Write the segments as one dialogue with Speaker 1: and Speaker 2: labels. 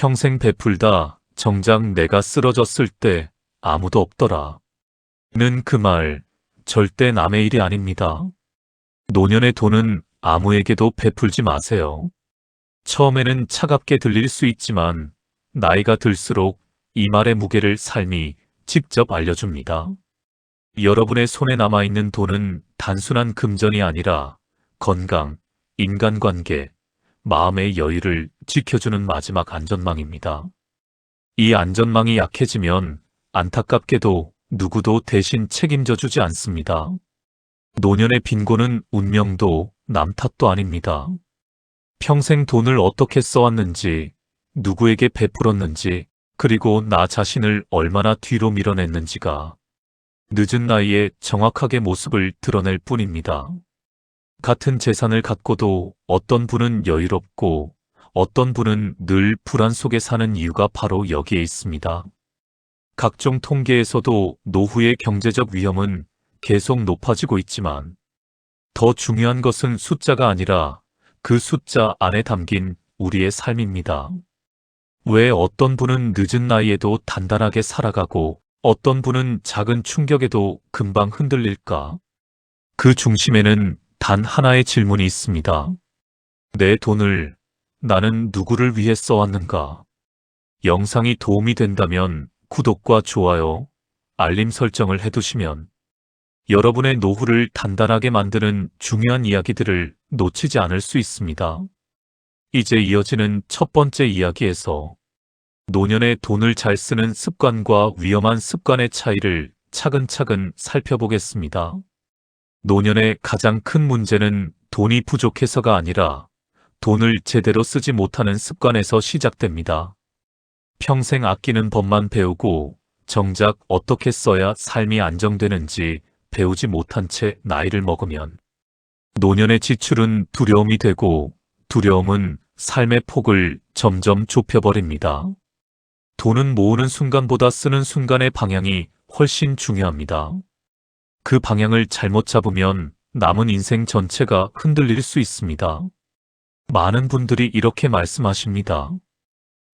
Speaker 1: 평생 베풀다 정작 내가 쓰러졌을 때 아무도 없더라. 는 그 말 절대 남의 일이 아닙니다. 노년의 돈은 아무에게도 베풀지 마세요. 처음에는 차갑게 들릴 수 있지만 나이가 들수록 이 말의 무게를 삶이 직접 알려줍니다. 여러분의 손에 남아있는 돈은 단순한 금전이 아니라 건강, 인간관계, 마음의 여유를 지켜주는 마지막 안전망입니다. 이 안전망이 약해지면 안타깝게도 누구도 대신 책임져 주지 않습니다. 노년의 빈곤은 운명도 남 탓도 아닙니다. 평생 돈을 어떻게 써왔는지, 누구에게 베풀었는지, 그리고 나 자신을 얼마나 뒤로 밀어냈는지가 늦은 나이에 정확하게 모습을 드러낼 뿐입니다. 같은 재산을 갖고도 어떤 분은 여유롭고 어떤 분은 늘 불안 속에 사는 이유가 바로 여기에 있습니다. 각종 통계에서도 노후의 경제적 위험은 계속 높아지고 있지만 더 중요한 것은 숫자가 아니라 그 숫자 안에 담긴 우리의 삶입니다. 왜 어떤 분은 늦은 나이에도 단단하게 살아가고 어떤 분은 작은 충격에도 금방 흔들릴까? 그 중심에는 단 하나의 질문이 있습니다. 내 돈을 나는 누구를 위해 써왔는가? 영상이 도움이 된다면 구독과 좋아요, 알림 설정을 해두시면 여러분의 노후를 단단하게 만드는 중요한 이야기들을 놓치지 않을 수 있습니다. 이제 이어지는 첫 번째 이야기에서 노년의 돈을 잘 쓰는 습관과 위험한 습관의 차이를 차근차근 살펴보겠습니다. 노년의 가장 큰 문제는 돈이 부족해서가 아니라 돈을 제대로 쓰지 못하는 습관에서 시작됩니다. 평생 아끼는 법만 배우고 정작 어떻게 써야 삶이 안정되는지 배우지 못한 채 나이를 먹으면 노년의 지출은 두려움이 되고 두려움은 삶의 폭을 점점 좁혀버립니다. 돈은 모으는 순간보다 쓰는 순간의 방향이 훨씬 중요합니다. 그 방향을 잘못 잡으면 남은 인생 전체가 흔들릴 수 있습니다. 많은 분들이 이렇게 말씀하십니다.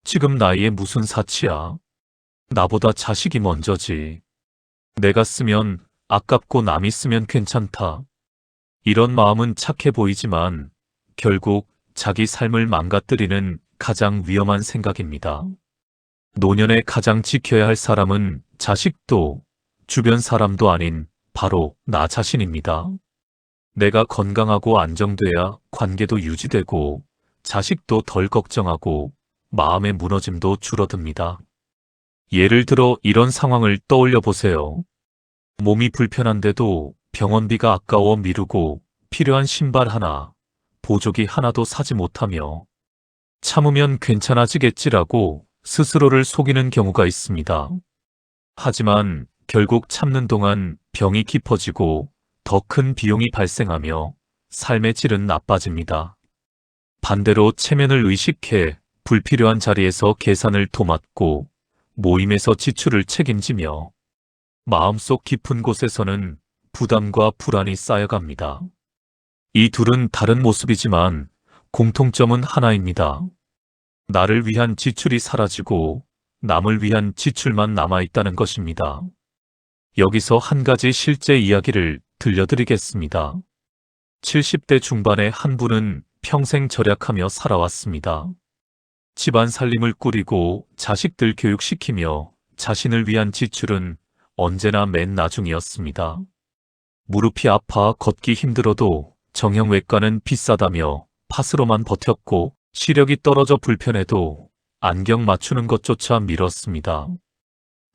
Speaker 1: 지금 나이에 무슨 사치야? 나보다 자식이 먼저지. 내가 쓰면 아깝고 남이 쓰면 괜찮다. 이런 마음은 착해 보이지만 결국 자기 삶을 망가뜨리는 가장 위험한 생각입니다. 노년에 가장 지켜야 할 사람은 자식도 주변 사람도 아닌 바로 나 자신입니다. 내가 건강하고 안정돼야 관계도 유지되고 자식도 덜 걱정하고 마음의 무너짐도 줄어듭니다. 예를 들어 이런 상황을 떠올려 보세요. 몸이 불편한데도 병원비가 아까워 미루고 필요한 신발 하나, 보조기 하나도 사지 못하며 참으면 괜찮아지겠지라고 스스로를 속이는 경우가 있습니다. 하지만 결국 참는 동안 병이 깊어지고 더 큰 비용이 발생하며 삶의 질은 나빠집니다. 반대로 체면을 의식해 불필요한 자리에서 계산을 도맡고 모임에서 지출을 책임지며 마음속 깊은 곳에서는 부담과 불안이 쌓여갑니다. 이 둘은 다른 모습이지만 공통점은 하나입니다. 나를 위한 지출이 사라지고 남을 위한 지출만 남아있다는 것입니다. 여기서 한 가지 실제 이야기를 들려드리겠습니다. 70대 중반의 한 분은 평생 절약하며 살아왔습니다. 집안 살림을 꾸리고 자식들 교육시키며 자신을 위한 지출은 언제나 맨 나중이었습니다. 무릎이 아파 걷기 힘들어도 정형외과는 비싸다며 팥으로만 버텼고 시력이 떨어져 불편해도 안경 맞추는 것조차 미뤘습니다.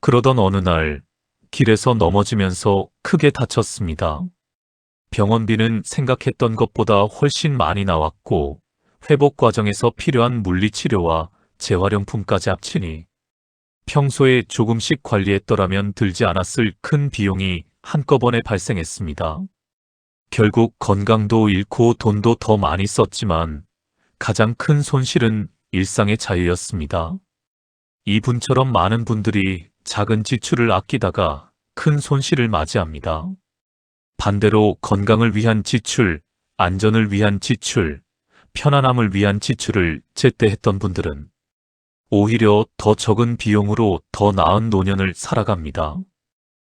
Speaker 1: 그러던 어느 날 길에서 넘어지면서 크게 다쳤습니다. 병원비는 생각했던 것보다 훨씬 많이 나왔고 회복 과정에서 필요한 물리치료와 재활용품까지 합치니 평소에 조금씩 관리했더라면 들지 않았을 큰 비용이 한꺼번에 발생했습니다. 결국 건강도 잃고 돈도 더 많이 썼지만 가장 큰 손실은 일상의 자유였습니다. 이분처럼 많은 분들이 작은 지출을 아끼다가 큰 손실을 맞이합니다. 반대로 건강을 위한 지출, 안전을 위한 지출, 편안함을 위한 지출을 제때 했던 분들은 오히려 더 적은 비용으로 더 나은 노년을 살아갑니다.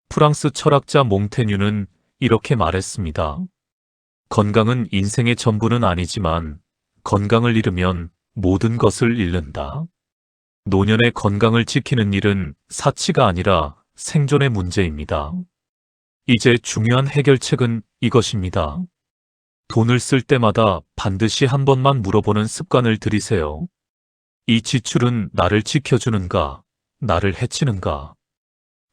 Speaker 1: 프랑스 철학자 몽테뉴는 이렇게 말했습니다. 건강은 인생의 전부는 아니지만 건강을 잃으면 모든 것을 잃는다. 노년의 건강을 지키는 일은 사치가 아니라 생존의 문제입니다. 이제 중요한 해결책은 이것입니다. 돈을 쓸 때마다 반드시 한 번만 물어보는 습관을 들이세요. 이 지출은 나를 지켜주는가, 나를 해치는가?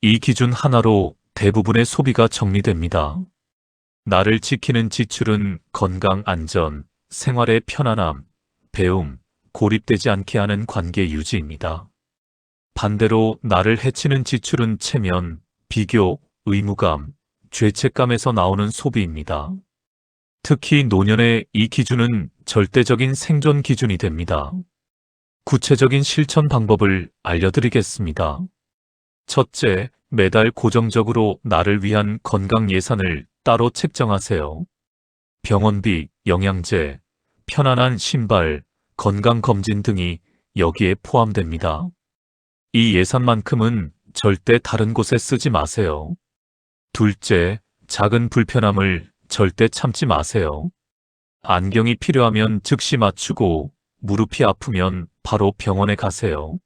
Speaker 1: 이 기준 하나로 대부분의 소비가 정리됩니다. 나를 지키는 지출은 건강 안전, 생활의 편안함, 배움, 고립되지 않게 하는 관계 유지입니다. 반대로 나를 해치는 지출은 체면, 비교, 의무감, 죄책감에서 나오는 소비입니다. 특히 노년의 이 기준은 절대적인 생존 기준이 됩니다. 구체적인 실천 방법을 알려드리겠습니다. 첫째, 매달 고정적으로 나를 위한 건강 예산을 따로 책정하세요. 병원비, 영양제, 편안한 신발, 건강검진 등이 여기에 포함됩니다. 이 예산만큼은 절대 다른 곳에 쓰지 마세요. 둘째, 작은 불편함을 절대 참지 마세요. 안경이 필요하면 즉시 맞추고 무릎이 아프면 바로 병원에 가세요.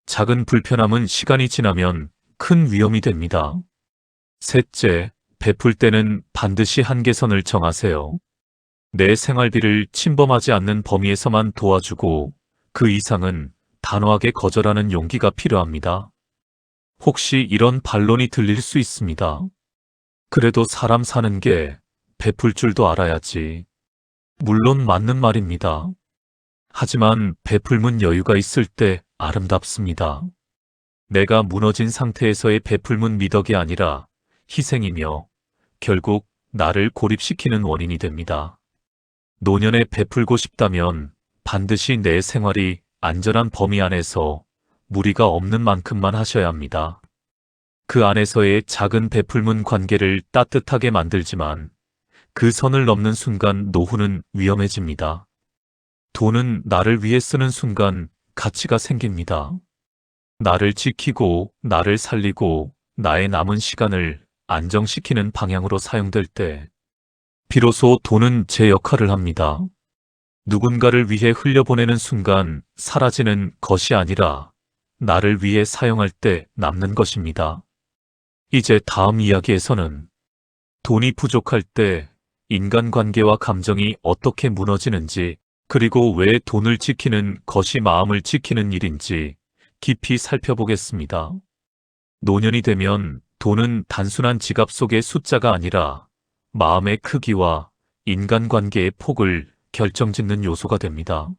Speaker 1: 작은 불편함은 시간이 지나면 큰 위험이 됩니다. 셋째, 베풀 때는 반드시 한계선을 정하세요. 내 생활비를 침범하지 않는 범위에서만 도와주고 그 이상은 단호하게 거절하는 용기가 필요합니다. 혹시 이런 반론이 들릴 수 있습니다. 그래도 사람 사는 게 베풀 줄도 알아야지. 물론 맞는 말입니다. 하지만 베풀문 여유가 있을 때 아름답습니다. 내가 무너진 상태에서의 베풀문 미덕이 아니라 희생이며 결국 나를 고립시키는 원인이 됩니다. 노년에 베풀고 싶다면 반드시 내 생활이 안전한 범위 안에서 무리가 없는 만큼만 하셔야 합니다. 그 안에서의 작은 베풀문 관계를 따뜻하게 만들지만 그 선을 넘는 순간 노후는 위험해집니다. 돈은 나를 위해 쓰는 순간 가치가 생깁니다. 나를 지키고 나를 살리고 나의 남은 시간을 안정시키는 방향으로 사용될 때 비로소 돈은 제 역할을 합니다. 누군가를 위해 흘려보내는 순간 사라지는 것이 아니라 나를 위해 사용할 때 남는 것입니다. 이제 다음 이야기에서는 돈이 부족할 때 인간관계와 감정이 어떻게 무너지는지 그리고 왜 돈을 지키는 것이 마음을 지키는 일인지 깊이 살펴보겠습니다. 노년이 되면 돈은 단순한 지갑 속의 숫자가 아니라 마음의 크기와 인간관계의 폭을 결정짓는 요소가 됩니다.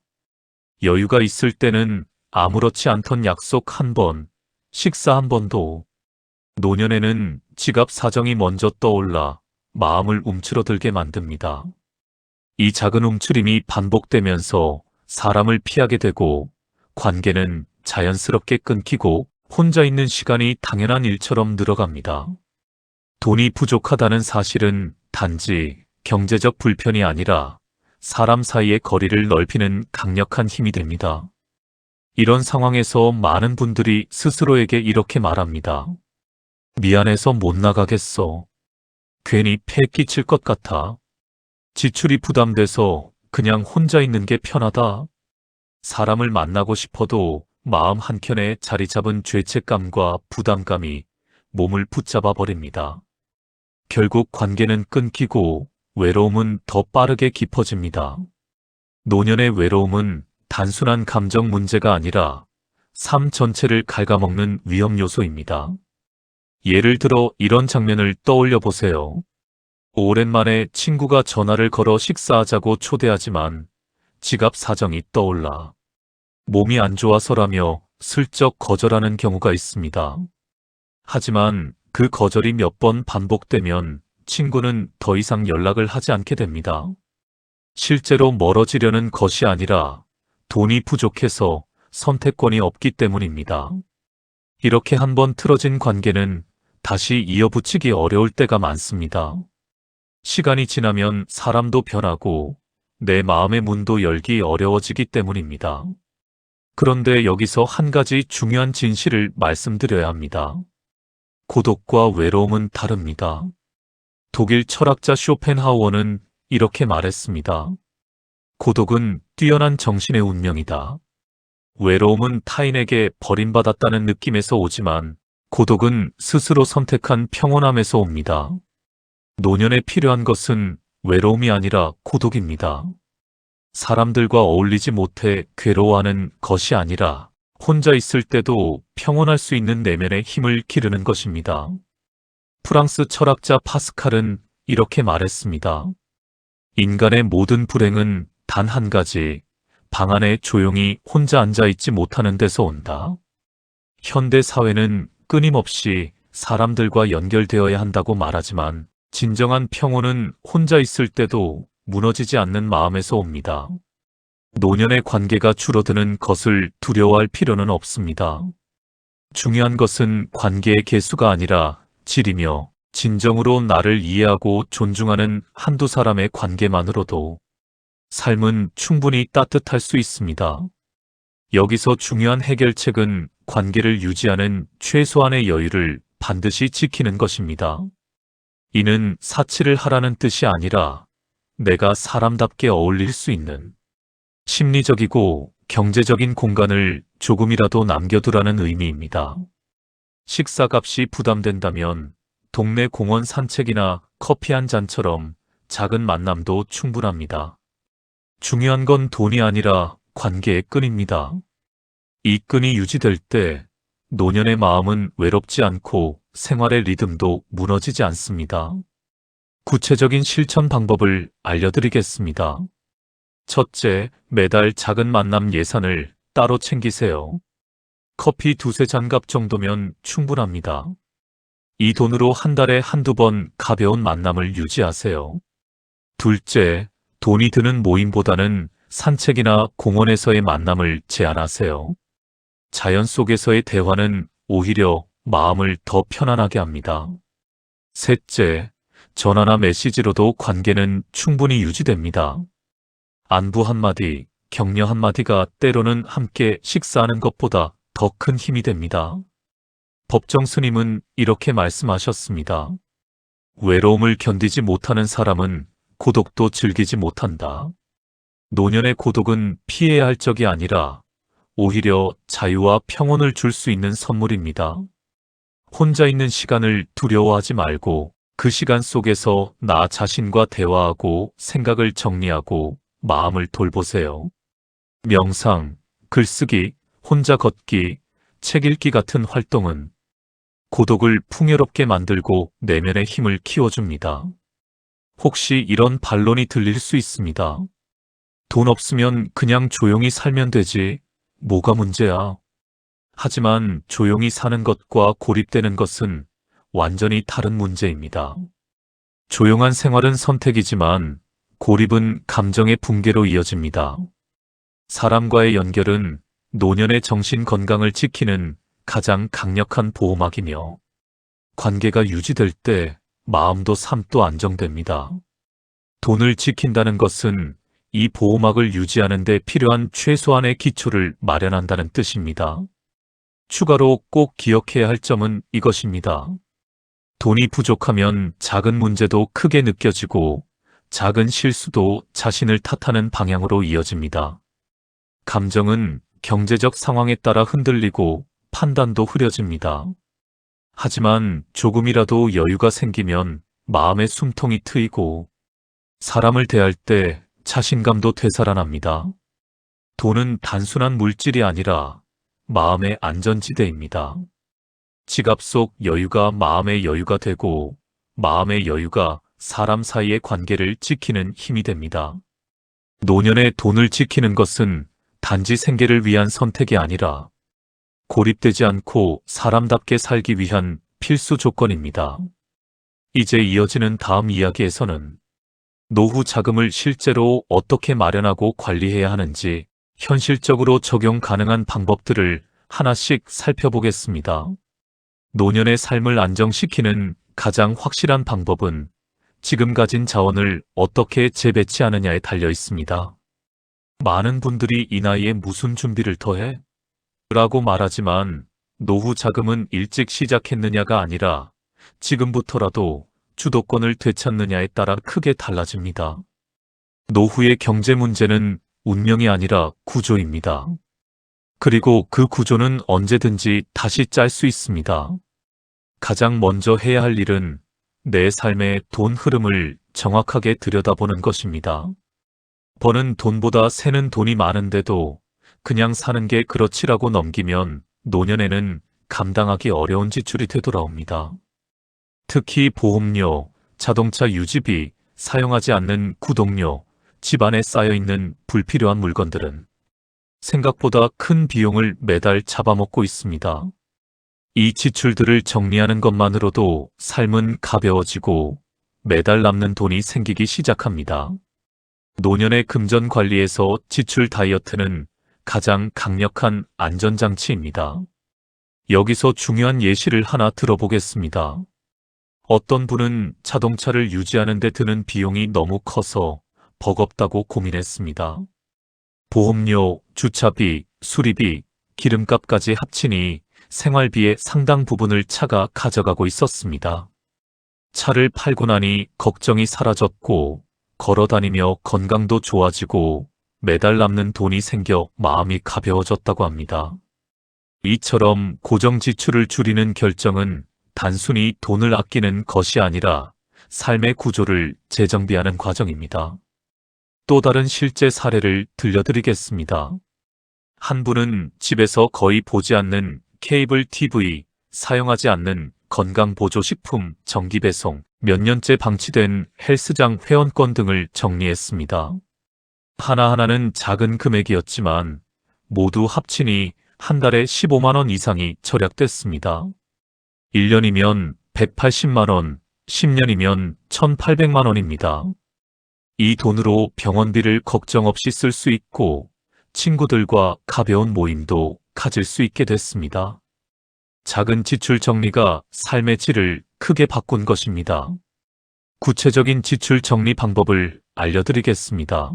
Speaker 1: 여유가 있을 때는 아무렇지 않던 약속 한 번, 식사 한 번도, 노년에는 지갑 사정이 먼저 떠올라 마음을 움츠러들게 만듭니다. 이 작은 움츠림이 반복되면서 사람을 피하게 되고 관계는 자연스럽게 끊기고 혼자 있는 시간이 당연한 일처럼 늘어갑니다. 돈이 부족하다는 사실은 단지 경제적 불편이 아니라 사람 사이의 거리를 넓히는 강력한 힘이 됩니다. 이런 상황에서 많은 분들이 스스로에게 이렇게 말합니다. 미안해서 못 나가겠어. 괜히 폐 끼칠 것 같아. 지출이 부담돼서 그냥 혼자 있는 게 편하다. 사람을 만나고 싶어도 마음 한켠에 자리 잡은 죄책감과 부담감이 몸을 붙잡아 버립니다. 결국 관계는 끊기고 외로움은 더 빠르게 깊어집니다. 노년의 외로움은 단순한 감정 문제가 아니라 삶 전체를 갉아먹는 위험 요소입니다. 예를 들어 이런 장면을 떠올려 보세요. 오랜만에 친구가 전화를 걸어 식사하자고 초대하지만 지갑 사정이 떠올라 몸이 안 좋아서라며 슬쩍 거절하는 경우가 있습니다. 하지만 그 거절이 몇 번 반복되면 친구는 더 이상 연락을 하지 않게 됩니다. 실제로 멀어지려는 것이 아니라 돈이 부족해서 선택권이 없기 때문입니다. 이렇게 한번 틀어진 관계는 다시 이어붙이기 어려울 때가 많습니다. 시간이 지나면 사람도 변하고 내 마음의 문도 열기 어려워지기 때문입니다. 그런데 여기서 한 가지 중요한 진실을 말씀드려야 합니다. 고독과 외로움은 다릅니다. 독일 철학자 쇼펜하우어는 이렇게 말했습니다. 고독은 뛰어난 정신의 운명이다. 외로움은 타인에게 버림받았다는 느낌에서 오지만 고독은 스스로 선택한 평온함에서 옵니다. 노년에 필요한 것은 외로움이 아니라 고독입니다. 사람들과 어울리지 못해 괴로워하는 것이 아니라 혼자 있을 때도 평온할 수 있는 내면의 힘을 기르는 것입니다. 프랑스 철학자 파스칼은 이렇게 말했습니다. 인간의 모든 불행은 단 한 가지, 방 안에 조용히 혼자 앉아있지 못하는 데서 온다. 현대 사회는 끊임없이 사람들과 연결되어야 한다고 말하지만 진정한 평온은 혼자 있을 때도 무너지지 않는 마음에서 옵니다. 노년의 관계가 줄어드는 것을 두려워할 필요는 없습니다. 중요한 것은 관계의 개수가 아니라 질이며 진정으로 나를 이해하고 존중하는 한두 사람의 관계만으로도 삶은 충분히 따뜻할 수 있습니다. 여기서 중요한 해결책은 관계를 유지하는 최소한의 여유를 반드시 지키는 것입니다. 이는 사치를 하라는 뜻이 아니라 내가 사람답게 어울릴 수 있는 심리적이고 경제적인 공간을 조금이라도 남겨두라는 의미입니다. 식사값이 부담된다면 동네 공원 산책이나 커피 한 잔처럼 작은 만남도 충분합니다. 중요한 건 돈이 아니라 관계의 끈입니다. 이 끈이 유지될 때 노년의 마음은 외롭지 않고 생활의 리듬도 무너지지 않습니다. 구체적인 실천 방법을 알려드리겠습니다. 첫째, 매달 작은 만남 예산을 따로 챙기세요. 커피 두세 잔 값 정도면 충분합니다. 이 돈으로 한 달에 한두 번 가벼운 만남을 유지하세요. 둘째, 돈이 드는 모임보다는 산책이나 공원에서의 만남을 제한하세요. 자연 속에서의 대화는 오히려 마음을 더 편안하게 합니다. 셋째, 전화나 메시지로도 관계는 충분히 유지됩니다. 안부 한마디, 격려 한마디가 때로는 함께 식사하는 것보다 더 큰 힘이 됩니다. 법정 스님은 이렇게 말씀하셨습니다. 외로움을 견디지 못하는 사람은 고독도 즐기지 못한다. 노년의 고독은 피해야 할 적이 아니라 오히려 자유와 평온을 줄 수 있는 선물입니다. 혼자 있는 시간을 두려워하지 말고 그 시간 속에서 나 자신과 대화하고 생각을 정리하고 마음을 돌보세요. 명상, 글쓰기, 혼자 걷기, 책 읽기 같은 활동은 고독을 풍요롭게 만들고 내면의 힘을 키워줍니다. 혹시 이런 반론이 들릴 수 있습니다. 돈 없으면 그냥 조용히 살면 되지. 뭐가 문제야? 하지만 조용히 사는 것과 고립되는 것은 완전히 다른 문제입니다. 조용한 생활은 선택이지만 고립은 감정의 붕괴로 이어집니다. 사람과의 연결은 노년의 정신 건강을 지키는 가장 강력한 보호막이며 관계가 유지될 때 마음도 삶도 안정됩니다. 돈을 지킨다는 것은 이 보호막을 유지하는 데 필요한 최소한의 기초를 마련한다는 뜻입니다. 추가로 꼭 기억해야 할 점은 이것입니다. 돈이 부족하면 작은 문제도 크게 느껴지고 작은 실수도 자신을 탓하는 방향으로 이어집니다. 감정은 경제적 상황에 따라 흔들리고 판단도 흐려집니다. 하지만 조금이라도 여유가 생기면 마음의 숨통이 트이고 사람을 대할 때 자신감도 되살아납니다. 돈은 단순한 물질이 아니라 마음의 안전지대입니다. 지갑 속 여유가 마음의 여유가 되고 마음의 여유가 사람 사이의 관계를 지키는 힘이 됩니다. 노년에 돈을 지키는 것은 단지 생계를 위한 선택이 아니라 고립되지 않고 사람답게 살기 위한 필수 조건입니다. 이제 이어지는 다음 이야기에서는 노후 자금을 실제로 어떻게 마련하고 관리해야 하는지 현실적으로 적용 가능한 방법들을 하나씩 살펴보겠습니다. 노년의 삶을 안정시키는 가장 확실한 방법은 지금 가진 자원을 어떻게 재배치하느냐에 달려 있습니다. 많은 분들이 이 나이에 무슨 준비를 더해? 라고 말하지만 노후 자금은 일찍 시작했느냐가 아니라 지금부터라도 주도권을 되찾느냐에 따라 크게 달라집니다. 노후의 경제 문제는 운명이 아니라 구조입니다. 그리고 그 구조는 언제든지 다시 짤 수 있습니다. 가장 먼저 해야 할 일은 내 삶의 돈 흐름을 정확하게 들여다보는 것입니다. 버는 돈보다 새는 돈이 많은데도 그냥 사는 게 그렇지라고 넘기면 노년에는 감당하기 어려운 지출이 되돌아옵니다. 특히 보험료, 자동차 유지비, 사용하지 않는 구독료, 집안에 쌓여있는 불필요한 물건들은 생각보다 큰 비용을 매달 잡아먹고 있습니다. 이 지출들을 정리하는 것만으로도 삶은 가벼워지고 매달 남는 돈이 생기기 시작합니다. 노년의 금전 관리에서 지출 다이어트는 가장 강력한 안전장치입니다. 여기서 중요한 예시를 하나 들어보겠습니다. 어떤 분은 자동차를 유지하는 데 드는 비용이 너무 커서 버겁다고 고민했습니다. 보험료, 주차비, 수리비, 기름값까지 합치니 생활비의 상당 부분을 차가 가져가고 있었습니다. 차를 팔고 나니 걱정이 사라졌고 걸어다니며 건강도 좋아지고 매달 남는 돈이 생겨 마음이 가벼워졌다고 합니다. 이처럼 고정 지출을 줄이는 결정은 단순히 돈을 아끼는 것이 아니라 삶의 구조를 재정비하는 과정입니다. 또 다른 실제 사례를 들려드리겠습니다. 한 분은 집에서 거의 보지 않는 케이블 TV, 사용하지 않는 건강보조식품, 정기배송, 몇 년째 방치된 헬스장 회원권 등을 정리했습니다. 하나하나는 작은 금액이었지만 모두 합치니 한 달에 15만 원 이상이 절약됐습니다. 1년이면 180만 원, 10년이면 1,800만 원입니다. 이 돈으로 병원비를 걱정 없이 쓸 수 있고 친구들과 가벼운 모임도 가질 수 있게 됐습니다. 작은 지출 정리가 삶의 질을 크게 바꾼 것입니다. 구체적인 지출 정리 방법을 알려드리겠습니다.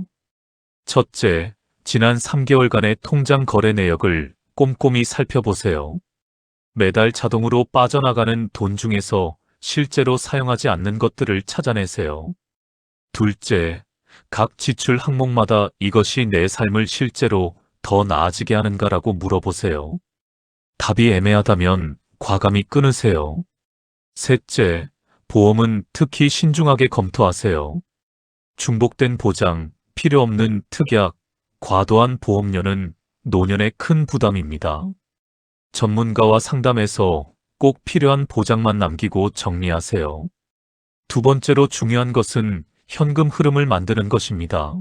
Speaker 1: 첫째, 지난 3개월간의 통장 거래 내역을 꼼꼼히 살펴보세요. 매달 자동으로 빠져나가는 돈 중에서 실제로 사용하지 않는 것들을 찾아내세요. 둘째, 각 지출 항목마다 이것이 내 삶을 실제로 더 나아지게 하는가라고 물어보세요. 답이 애매하다면 과감히 끊으세요. 셋째, 보험은 특히 신중하게 검토하세요. 중복된 보장, 필요 없는 특약, 과도한 보험료는 노년의 큰 부담입니다. 전문가와 상담해서 꼭 필요한 보장만 남기고 정리하세요. 두 번째로 중요한 것은 현금 흐름을 만드는 것입니다.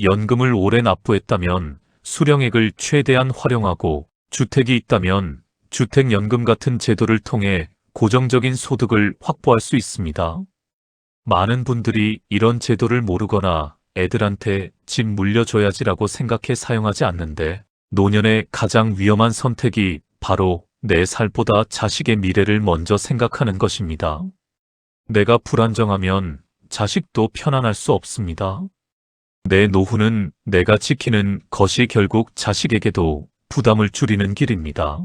Speaker 1: 연금을 오래 납부했다면 수령액을 최대한 활용하고 주택이 있다면 주택연금 같은 제도를 통해 고정적인 소득을 확보할 수 있습니다. 많은 분들이 이런 제도를 모르거나 애들한테 집 물려줘야지라고 생각해 사용하지 않는데 노년의 가장 위험한 선택이 바로 내 살보다 자식의 미래를 먼저 생각하는 것입니다. 내가 불안정하면 자식도 편안할 수 없습니다. 내 노후는 내가 지키는 것이 결국 자식에게도 부담을 줄이는 길입니다.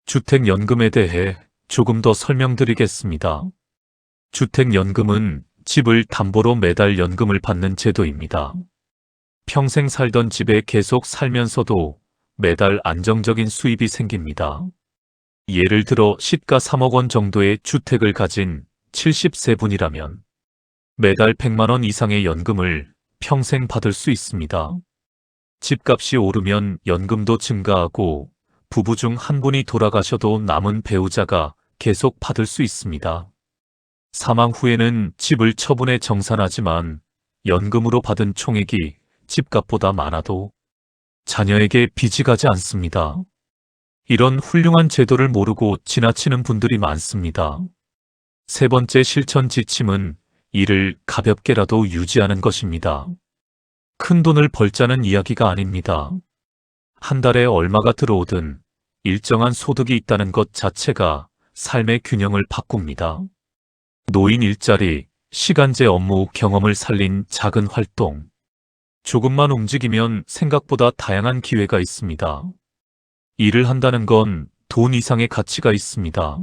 Speaker 1: 주택연금에 대해 조금 더 설명드리겠습니다. 주택연금은 집을 담보로 매달 연금을 받는 제도입니다. 평생 살던 집에 계속 살면서도 매달 안정적인 수입이 생깁니다. 예를 들어 시가 3억 원 정도의 주택을 가진 70세분이라면 매달 100만 원 이상의 연금을 평생 받을 수 있습니다. 집값이 오르면 연금도 증가하고 부부 중 한 분이 돌아가셔도 남은 배우자가 계속 받을 수 있습니다. 사망 후에는 집을 처분해 정산하지만 연금으로 받은 총액이 집값보다 많아도 자녀에게 빚이 가지 않습니다. 이런 훌륭한 제도를 모르고 지나치는 분들이 많습니다. 세 번째 실천 지침은 일을 가볍게라도 유지하는 것입니다. 큰 돈을 벌자는 이야기가 아닙니다. 한 달에 얼마가 들어오든 일정한 소득이 있다는 것 자체가 삶의 균형을 바꿉니다. 노인 일자리, 시간제 업무 경험을 살린 작은 활동. 조금만 움직이면 생각보다 다양한 기회가 있습니다. 일을 한다는 건 돈 이상의 가치가 있습니다.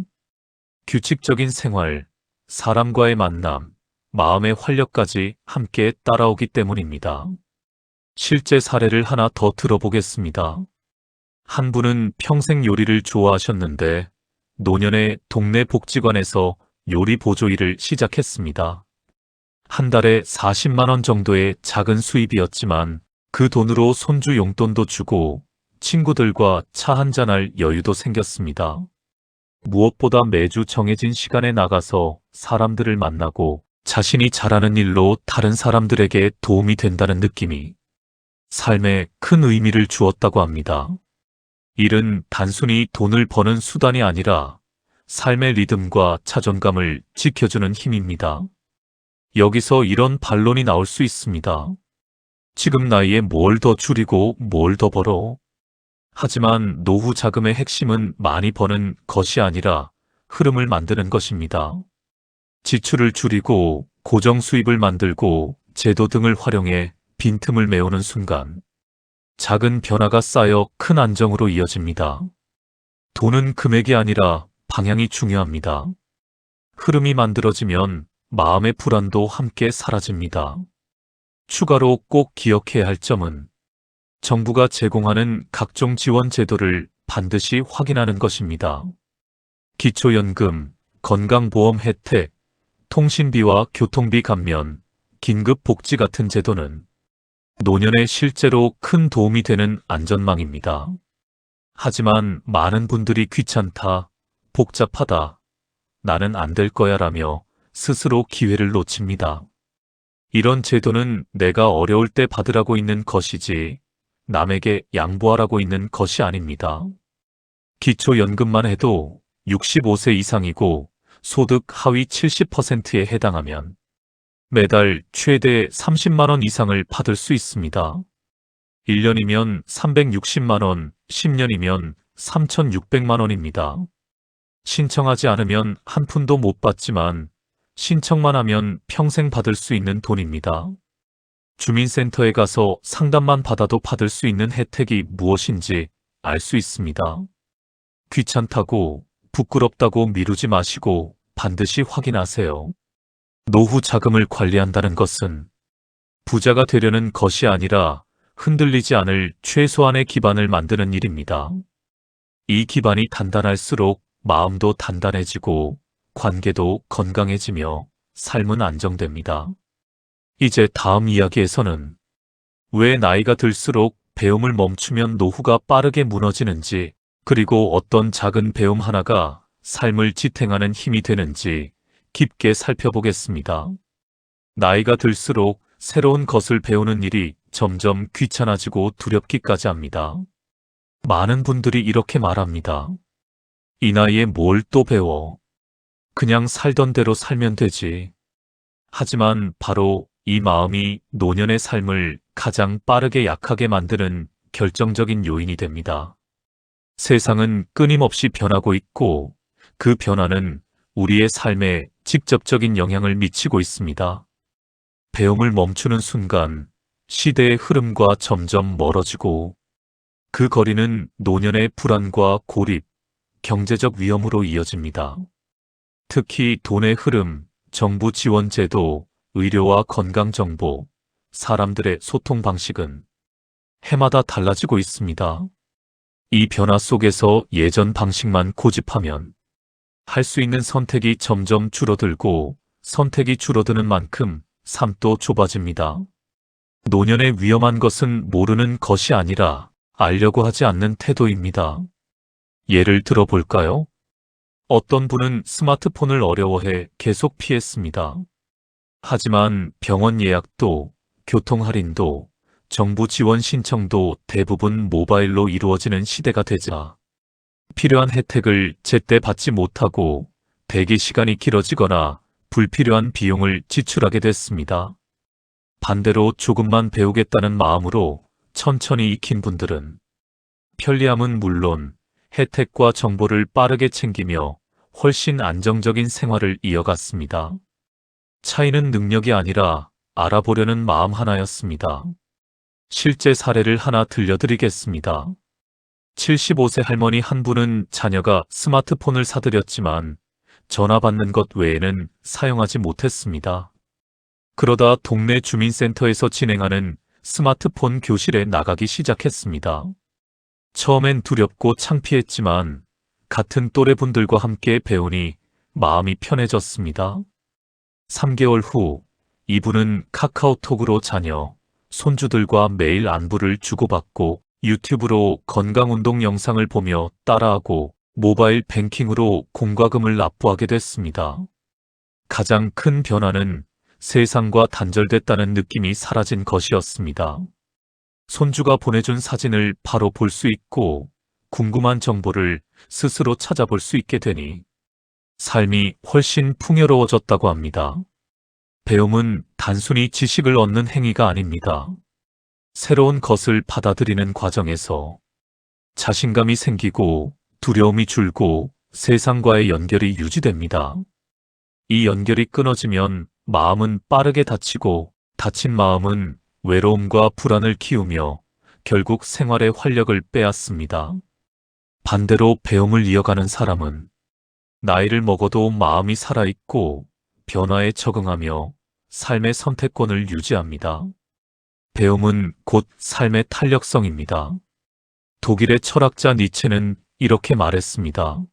Speaker 1: 규칙적인 생활, 사람과의 만남, 마음의 활력까지 함께 따라오기 때문입니다. 실제 사례를 하나 더 들어보겠습니다. 한 분은 평생 요리를 좋아하셨는데 노년에 동네 복지관에서 요리 보조 일을 시작했습니다. 한 달에 40만 원 정도의 작은 수입이었지만 그 돈으로 손주 용돈도 주고 친구들과 차 한잔할 여유도 생겼습니다. 무엇보다 매주 정해진 시간에 나가서 사람들을 만나고 자신이 잘하는 일로 다른 사람들에게 도움이 된다는 느낌이 삶에 큰 의미를 주었다고 합니다. 일은 단순히 돈을 버는 수단이 아니라 삶의 리듬과 자존감을 지켜주는 힘입니다. 여기서 이런 반론이 나올 수 있습니다. 지금 나이에 뭘 더 줄이고 뭘 더 벌어? 하지만 노후 자금의 핵심은 많이 버는 것이 아니라 흐름을 만드는 것입니다. 지출을 줄이고 고정 수입을 만들고 제도 등을 활용해 빈틈을 메우는 순간 작은 변화가 쌓여 큰 안정으로 이어집니다. 돈은 금액이 아니라 방향이 중요합니다. 흐름이 만들어지면 마음의 불안도 함께 사라집니다. 추가로 꼭 기억해야 할 점은 정부가 제공하는 각종 지원 제도를 반드시 확인하는 것입니다. 기초연금, 건강보험 혜택, 통신비와 교통비 감면, 긴급복지 같은 제도는 노년에 실제로 큰 도움이 되는 안전망입니다. 하지만 많은 분들이 귀찮다, 복잡하다, 나는 안 될 거야 라며 스스로 기회를 놓칩니다. 이런 제도는 내가 어려울 때 받으라고 있는 것이지 남에게 양보하라고 있는 것이 아닙니다. 기초연금만 해도 65세 이상이고 소득 하위 70%에 해당하면 매달 최대 30만 원 이상을 받을 수 있습니다. 1년이면 360만 원, 10년이면 3,600만 원입니다. 신청하지 않으면 한 푼도 못 받지만 신청만 하면 평생 받을 수 있는 돈입니다. 주민센터에 가서 상담만 받아도 받을 수 있는 혜택이 무엇인지 알 수 있습니다. 귀찮다고, 부끄럽다고 미루지 마시고 반드시 확인하세요. 노후 자금을 관리한다는 것은 부자가 되려는 것이 아니라 흔들리지 않을 최소한의 기반을 만드는 일입니다. 이 기반이 단단할수록 마음도 단단해지고 관계도 건강해지며 삶은 안정됩니다. 이제 다음 이야기에서는 왜 나이가 들수록 배움을 멈추면 노후가 빠르게 무너지는지, 그리고 어떤 작은 배움 하나가 삶을 지탱하는 힘이 되는지 깊게 살펴보겠습니다. 나이가 들수록 새로운 것을 배우는 일이 점점 귀찮아지고 두렵기까지 합니다. 많은 분들이 이렇게 말합니다. 이 나이에 뭘 또 배워? 그냥 살던 대로 살면 되지. 하지만 바로 이 마음이 노년의 삶을 가장 빠르게 약하게 만드는 결정적인 요인이 됩니다. 세상은 끊임없이 변하고 있고 그 변화는 우리의 삶에 직접적인 영향을 미치고 있습니다. 배움을 멈추는 순간 시대의 흐름과 점점 멀어지고 그 거리는 노년의 불안과 고립, 경제적 위험으로 이어집니다. 특히 돈의 흐름, 정부 지원 제도, 의료와 건강 정보, 사람들의 소통 방식은 해마다 달라지고 있습니다. 이 변화 속에서 예전 방식만 고집하면 할 수 있는 선택이 점점 줄어들고 선택이 줄어드는 만큼 삶도 좁아집니다. 노년의 위험한 것은 모르는 것이 아니라 알려고 하지 않는 태도입니다. 예를 들어 볼까요? 어떤 분은 스마트폰을 어려워해 계속 피했습니다. 하지만 병원 예약도, 교통 할인도, 정부 지원 신청도 대부분 모바일로 이루어지는 시대가 되자 필요한 혜택을 제때 받지 못하고 대기 시간이 길어지거나 불필요한 비용을 지출하게 됐습니다. 반대로 조금만 배우겠다는 마음으로 천천히 익힌 분들은 편리함은 물론 혜택과 정보를 빠르게 챙기며 훨씬 안정적인 생활을 이어갔습니다. 차이는 능력이 아니라 알아보려는 마음 하나였습니다. 실제 사례를 하나 들려드리겠습니다. 75세 할머니 한 분은 자녀가 스마트폰을 사들였지만 전화 받는 것 외에는 사용하지 못했습니다. 그러다 동네 주민센터에서 진행하는 스마트폰 교실에 나가기 시작했습니다. 처음엔 두렵고 창피했지만 같은 또래분들과 함께 배우니 마음이 편해졌습니다. 3개월 후 이분은 카카오톡으로 자녀, 손주들과 매일 안부를 주고받고 유튜브로 건강운동 영상을 보며 따라하고 모바일 뱅킹으로 공과금을 납부하게 됐습니다. 가장 큰 변화는 세상과 단절됐다는 느낌이 사라진 것이었습니다. 손주가 보내준 사진을 바로 볼 수 있고 궁금한 정보를 스스로 찾아볼 수 있게 되니 삶이 훨씬 풍요로워졌다고 합니다. 배움은 단순히 지식을 얻는 행위가 아닙니다. 새로운 것을 받아들이는 과정에서 자신감이 생기고 두려움이 줄고 세상과의 연결이 유지됩니다. 이 연결이 끊어지면 마음은 빠르게 다치고 다친 마음은 외로움과 불안을 키우며 결국 생활의 활력을 빼앗습니다. 반대로 배움을 이어가는 사람은 나이를 먹어도 마음이 살아있고 변화에 적응하며 삶의 선택권을 유지합니다. 배움은 곧 삶의 탄력성입니다. 독일의 철학자 니체는 이렇게 말했습니다.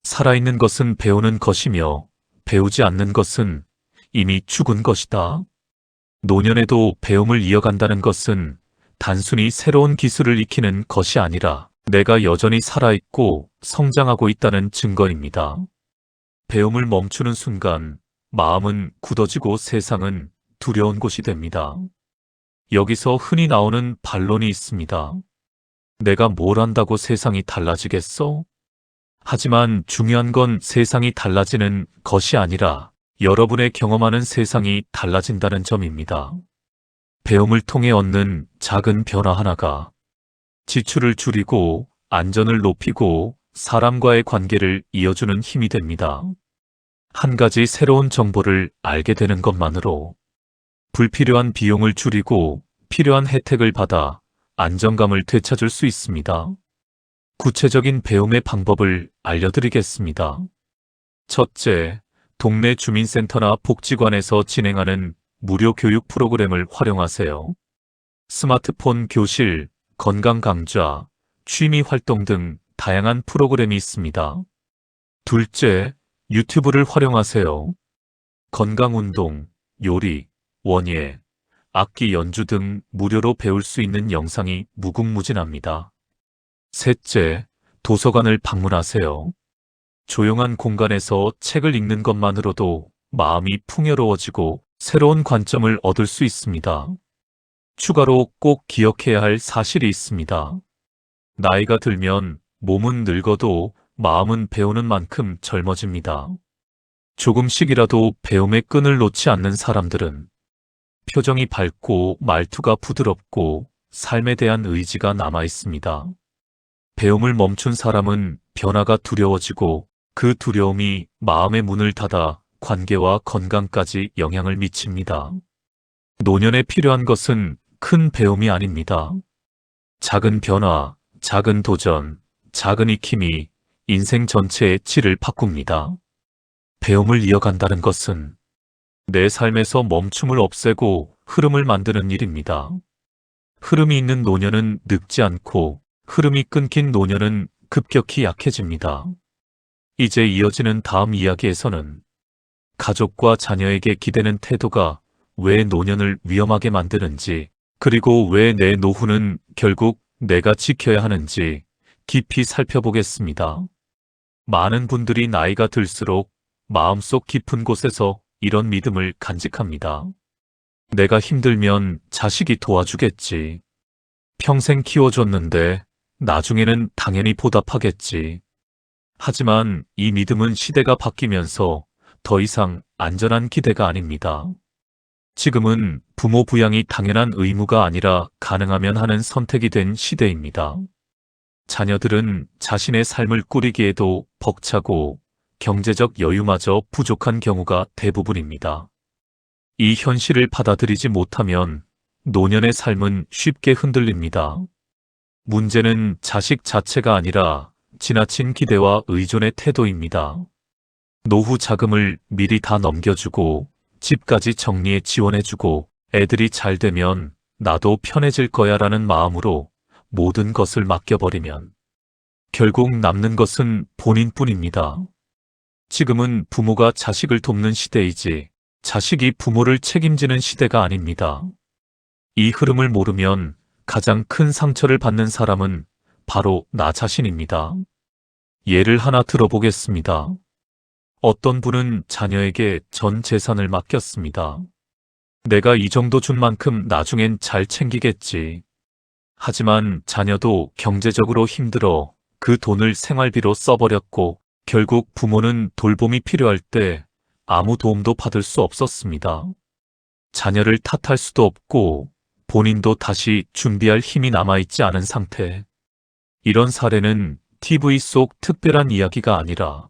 Speaker 1: 살아있는 것은 배우는 것이며 배우지 않는 것은 이미 죽은 것이다. 노년에도 배움을 이어간다는 것은 단순히 새로운 기술을 익히는 것이 아니라 내가 여전히 살아있고 성장하고 있다는 증거입니다. 배움을 멈추는 순간 마음은 굳어지고 세상은 두려운 곳이 됩니다. 여기서 흔히 나오는 반론이 있습니다. 내가 뭘 안다고 세상이 달라지겠어? 하지만 중요한 건 세상이 달라지는 것이 아니라 여러분의 경험하는 세상이 달라진다는 점입니다. 배움을 통해 얻는 작은 변화 하나가 지출을 줄이고 안전을 높이고 사람과의 관계를 이어주는 힘이 됩니다. 한 가지 새로운 정보를 알게 되는 것만으로 불필요한 비용을 줄이고 필요한 혜택을 받아 안정감을 되찾을 수 있습니다. 구체적인 배움의 방법을 알려드리겠습니다. 첫째, 동네 주민센터나 복지관에서 진행하는 무료 교육 프로그램을 활용하세요. 스마트폰 교실, 건강 강좌, 취미 활동 등 다양한 프로그램이 있습니다. 둘째, 유튜브를 활용하세요. 건강운동, 요리, 원예, 악기 연주 등 무료로 배울 수 있는 영상이 무궁무진합니다. 셋째, 도서관을 방문하세요. 조용한 공간에서 책을 읽는 것만으로도 마음이 풍요로워지고 새로운 관점을 얻을 수 있습니다. 추가로 꼭 기억해야 할 사실이 있습니다. 나이가 들면 몸은 늙어도 마음은 배우는 만큼 젊어집니다. 조금씩이라도 배움의 끈을 놓지 않는 사람들은 표정이 밝고 말투가 부드럽고 삶에 대한 의지가 남아 있습니다. 배움을 멈춘 사람은 변화가 두려워지고 그 두려움이 마음의 문을 닫아 관계와 건강까지 영향을 미칩니다. 노년에 필요한 것은 큰 배움이 아닙니다. 작은 변화, 작은 도전, 작은 익힘이 인생 전체의 질을 바꿉니다. 배움을 이어간다는 것은 내 삶에서 멈춤을 없애고 흐름을 만드는 일입니다. 흐름이 있는 노년은 늙지 않고 흐름이 끊긴 노년은 급격히 약해집니다. 이제 이어지는 다음 이야기에서는 가족과 자녀에게 기대는 태도가 왜 노년을 위험하게 만드는지, 그리고 왜 내 노후는 결국 내가 지켜야 하는지 깊이 살펴보겠습니다. 많은 분들이 나이가 들수록 마음속 깊은 곳에서 이런 믿음을 간직합니다. 내가 힘들면 자식이 도와주겠지. 평생 키워줬는데 나중에는 당연히 보답하겠지. 하지만 이 믿음은 시대가 바뀌면서 더 이상 안전한 기대가 아닙니다. 지금은 부모 부양이 당연한 의무가 아니라 가능하면 하는 선택이 된 시대입니다. 자녀들은 자신의 삶을 꾸리기에도 벅차고 경제적 여유마저 부족한 경우가 대부분입니다. 이 현실을 받아들이지 못하면 노년의 삶은 쉽게 흔들립니다. 문제는 자식 자체가 아니라 지나친 기대와 의존의 태도입니다. 노후 자금을 미리 다 넘겨주고 집까지 정리해 지원해주고 애들이 잘 되면 나도 편해질 거야 라는 마음으로 모든 것을 맡겨버리면 결국 남는 것은 본인뿐입니다. 지금은 부모가 자식을 돕는 시대이지 자식이 부모를 책임지는 시대가 아닙니다. 이 흐름을 모르면 가장 큰 상처를 받는 사람은 바로 나 자신입니다. 예를 하나 들어보겠습니다. 어떤 분은 자녀에게 전 재산을 맡겼습니다. 내가 이 정도 준 만큼 나중엔 잘 챙기겠지. 하지만 자녀도 경제적으로 힘들어 그 돈을 생활비로 써버렸고 결국 부모는 돌봄이 필요할 때 아무 도움도 받을 수 없었습니다. 자녀를 탓할 수도 없고 본인도 다시 준비할 힘이 남아있지 않은 상태. 이런 사례는 TV 속 특별한 이야기가 아니라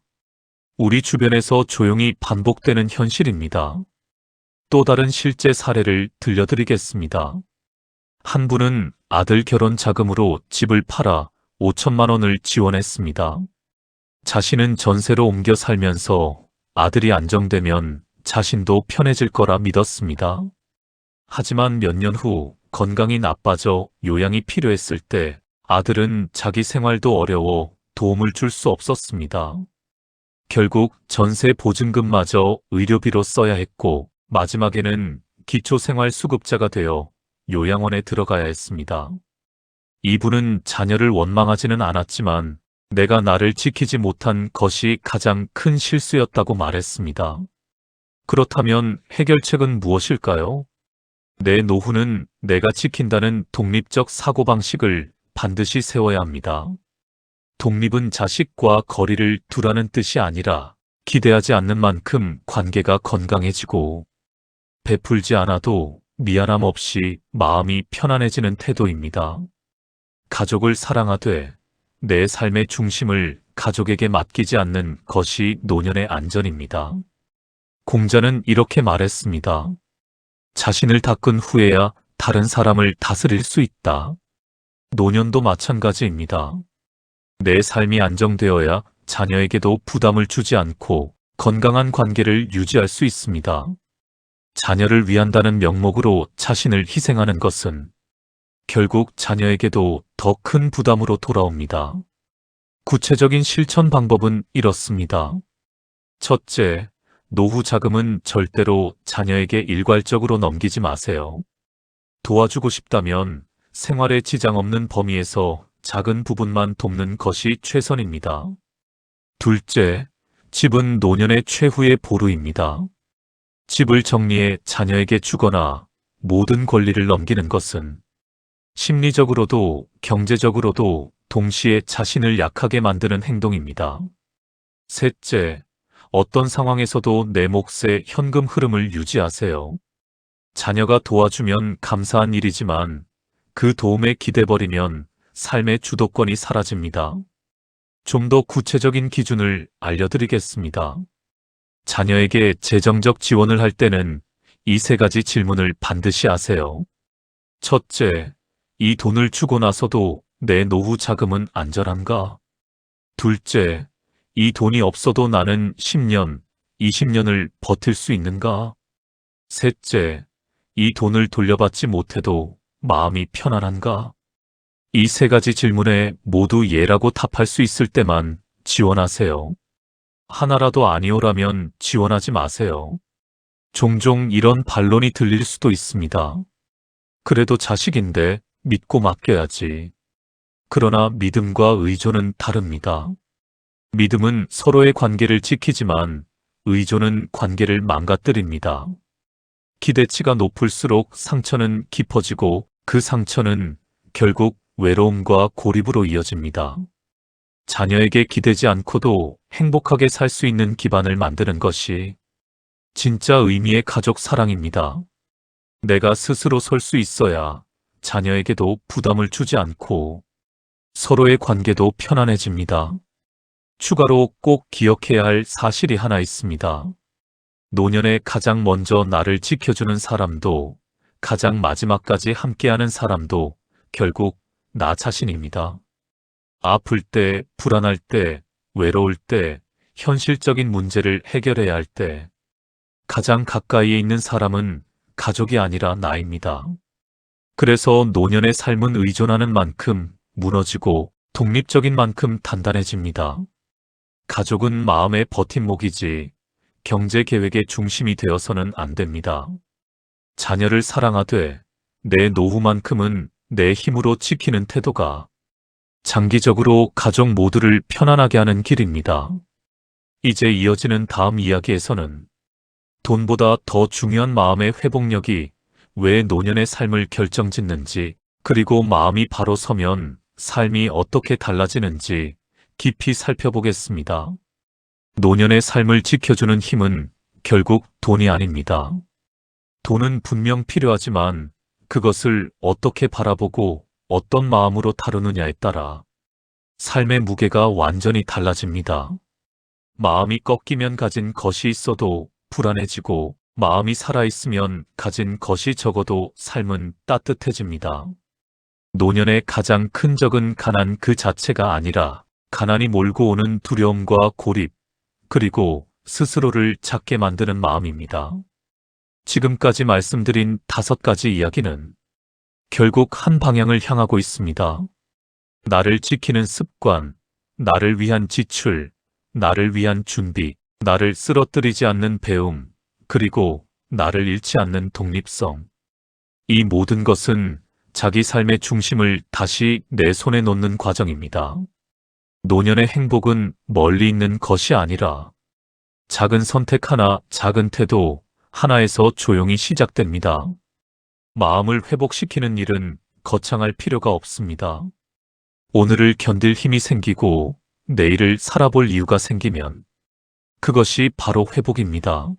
Speaker 1: 우리 주변에서 조용히 반복되는 현실입니다. 또 다른 실제 사례를 들려드리겠습니다. 한 분은 아들 결혼 자금으로 집을 팔아 5천만 원을 지원했습니다. 자신은 전세로 옮겨 살면서 아들이 안정되면 자신도 편해질 거라 믿었습니다. 하지만 몇 년 후 건강이 나빠져 요양이 필요했을 때 아들은 자기 생활도 어려워 도움을 줄 수 없었습니다. 결국 전세 보증금마저 의료비로 써야 했고 마지막에는 기초생활수급자가 되어 요양원에 들어가야 했습니다. 이분은 자녀를 원망하지는 않았지만 내가 나를 지키지 못한 것이 가장 큰 실수였다고 말했습니다. 그렇다면 해결책은 무엇일까요? 내 노후는 내가 지킨다는 독립적 사고방식을 반드시 세워야 합니다. 독립은 자식과 거리를 두라는 뜻이 아니라 기대하지 않는 만큼 관계가 건강해지고 베풀지 않아도 미안함 없이 마음이 편안해지는 태도입니다. 가족을 사랑하되 내 삶의 중심을 가족에게 맡기지 않는 것이 노년의 안전입니다. 공자는 이렇게 말했습니다. 자신을 닦은 후에야 다른 사람을 다스릴 수 있다. 노년도 마찬가지입니다. 내 삶이 안정되어야 자녀에게도 부담을 주지 않고 건강한 관계를 유지할 수 있습니다. 자녀를 위한다는 명목으로 자신을 희생하는 것은 결국 자녀에게도 더 큰 부담으로 돌아옵니다. 구체적인 실천 방법은 이렇습니다. 첫째, 노후 자금은 절대로 자녀에게 일괄적으로 넘기지 마세요. 도와주고 싶다면 생활에 지장 없는 범위에서 작은 부분만 돕는 것이 최선입니다. 둘째, 집은 노년의 최후의 보루입니다. 집을 정리해 자녀에게 주거나 모든 권리를 넘기는 것은 심리적으로도 경제적으로도 동시에 자신을 약하게 만드는 행동입니다. 셋째, 어떤 상황에서도 내 몫의 현금 흐름을 유지하세요. 자녀가 도와주면 감사한 일이지만 그 도움에 기대버리면 삶의 주도권이 사라집니다. 좀 더 구체적인 기준을 알려드리겠습니다. 자녀에게 재정적 지원을 할 때는 이 세 가지 질문을 반드시 하세요. 첫째, 이 돈을 주고 나서도 내 노후 자금은 안전한가? 둘째, 이 돈이 없어도 나는 10년, 20년을 버틸 수 있는가? 셋째, 이 돈을 돌려받지 못해도 마음이 편안한가? 이 세 가지 질문에 모두 예라고 답할 수 있을 때만 지원하세요. 하나라도 아니오라면 지원하지 마세요. 종종 이런 반론이 들릴 수도 있습니다. 그래도 자식인데 믿고 맡겨야지. 그러나 믿음과 의존은 다릅니다. 믿음은 서로의 관계를 지키지만 의존은 관계를 망가뜨립니다. 기대치가 높을수록 상처는 깊어지고 그 상처는 결국 외로움과 고립으로 이어집니다. 자녀에게 기대지 않고도 행복하게 살 수 있는 기반을 만드는 것이 진짜 의미의 가족 사랑입니다. 내가 스스로 설 수 있어야 자녀에게도 부담을 주지 않고 서로의 관계도 편안해집니다. 추가로 꼭 기억해야 할 사실이 하나 있습니다. 노년에 가장 먼저 나를 지켜주는 사람도 가장 마지막까지 함께하는 사람도 결국 나 자신입니다. 아플 때, 불안할 때, 외로울 때, 현실적인 문제를 해결해야 할 때, 가장 가까이에 있는 사람은 가족이 아니라 나입니다. 그래서 노년의 삶은 의존하는 만큼 무너지고 독립적인 만큼 단단해집니다. 가족은 마음의 버팀목이지 경제 계획의 중심이 되어서는 안 됩니다. 자녀를 사랑하되 내 노후만큼은 내 힘으로 지키는 태도가 장기적으로 가족 모두를 편안하게 하는 길입니다. 이제 이어지는 다음 이야기에서는 돈보다 더 중요한 마음의 회복력이 왜 노년의 삶을 결정짓는지, 그리고 마음이 바로 서면 삶이 어떻게 달라지는지 깊이 살펴보겠습니다. 노년의 삶을 지켜주는 힘은 결국 돈이 아닙니다. 돈은 분명 필요하지만 그것을 어떻게 바라보고 어떤 마음으로 다루느냐에 따라 삶의 무게가 완전히 달라집니다. 마음이 꺾이면 가진 것이 있어도 불안해지고, 마음이 살아있으면 가진 것이 적어도 삶은 따뜻해집니다. 노년의 가장 큰 적은 가난 그 자체가 아니라 가난이 몰고 오는 두려움과 고립, 그리고 스스로를 작게 만드는 마음입니다. 지금까지 말씀드린 5가지 이야기는 결국 한 방향을 향하고 있습니다. 나를 지키는 습관, 나를 위한 지출, 나를 위한 준비, 나를 쓰러뜨리지 않는 배움, 그리고 나를 잃지 않는 독립성. 이 모든 것은 자기 삶의 중심을 다시 내 손에 놓는 과정입니다. 노년의 행복은 멀리 있는 것이 아니라 작은 선택 하나, 작은 태도 하나에서 조용히 시작됩니다. 마음을 회복시키는 일은 거창할 필요가 없습니다. 오늘을 견딜 힘이 생기고 내일을 살아볼 이유가 생기면 그것이 바로 회복입니다.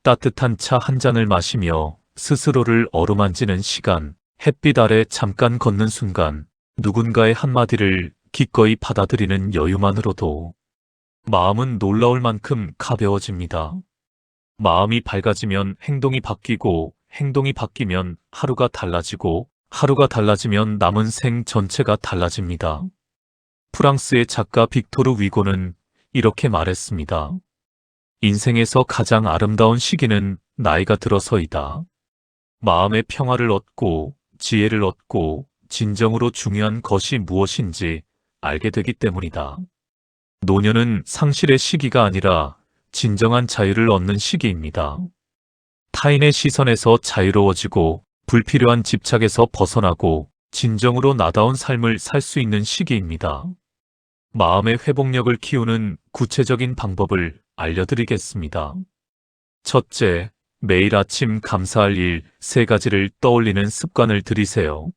Speaker 1: 따뜻한 차 한 잔을 마시며 스스로를 어루만지는 시간, 햇빛 아래 잠깐 걷는 순간, 누군가의 한마디를 기꺼이 받아들이는 여유만으로도 마음은 놀라울 만큼 가벼워집니다. 마음이 밝아지면 행동이 바뀌고, 행동이 바뀌면 하루가 달라지고, 하루가 달라지면 남은 생 전체가 달라집니다. 프랑스의 작가 빅토르 위고는 이렇게 말했습니다. 인생에서 가장 아름다운 시기는 나이가 들어서이다. 마음의 평화를 얻고 지혜를 얻고 진정으로 중요한 것이 무엇인지 알게 되기 때문이다. 노년은 상실의 시기가 아니라 진정한 자유를 얻는 시기입니다. 타인의 시선에서 자유로워지고 불필요한 집착에서 벗어나고 진정으로 나다운 삶을 살 수 있는 시기입니다. 마음의 회복력을 키우는 구체적인 방법을 알려드리겠습니다. 첫째, 매일 아침 감사할 일 3가지를 떠올리는 습관을 들이세요.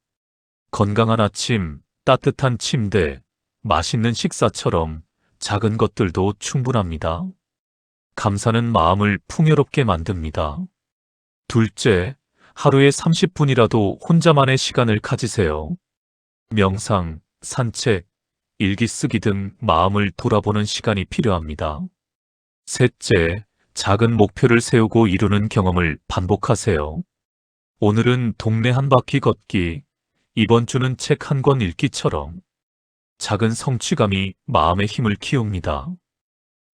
Speaker 1: 건강한 아침, 따뜻한 침대, 맛있는 식사처럼 작은 것들도 충분합니다. 감사는 마음을 풍요롭게 만듭니다. 둘째, 하루에 30분이라도 혼자만의 시간을 가지세요. 명상, 산책, 일기 쓰기 등 마음을 돌아보는 시간이 필요합니다. 셋째, 작은 목표를 세우고 이루는 경험을 반복하세요. 오늘은 동네 한 바퀴 걷기, 이번 주는 책 한 권 읽기처럼 작은 성취감이 마음의 힘을 키웁니다.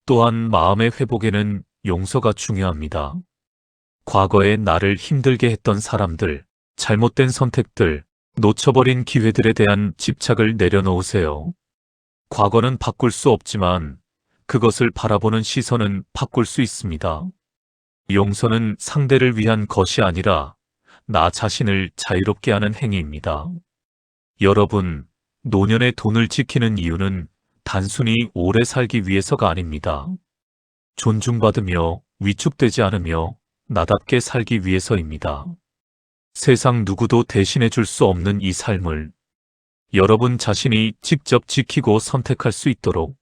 Speaker 1: 또한 마음의 회복에는 용서가 중요합니다. 과거에 나를 힘들게 했던 사람들, 잘못된 선택들, 놓쳐버린 기회들에 대한 집착을 내려놓으세요. 과거는 바꿀 수 없지만 그것을 바라보는 시선은 바꿀 수 있습니다. 용서는 상대를 위한 것이 아니라 나 자신을 자유롭게 하는 행위입니다. 여러분, 노년의 돈을 지키는 이유는 단순히 오래 살기 위해서가 아닙니다. 존중받으며 위축되지 않으며 나답게 살기 위해서입니다. 세상 누구도 대신해 줄 수 없는 이 삶을 여러분 자신이 직접 지키고 선택할 수 있도록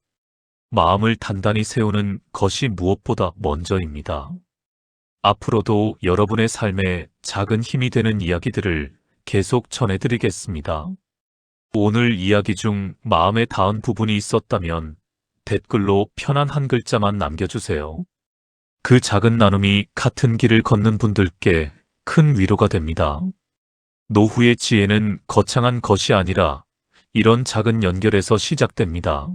Speaker 1: 마음을 단단히 세우는 것이 무엇보다 먼저입니다. 앞으로도 여러분의 삶에 작은 힘이 되는 이야기들을 계속 전해드리겠습니다. 오늘 이야기 중 마음에 닿은 부분이 있었다면 댓글로 편한 한 글자만 남겨주세요. 그 작은 나눔이 같은 길을 걷는 분들께 큰 위로가 됩니다. 노후의 지혜는 거창한 것이 아니라 이런 작은 연결에서 시작됩니다.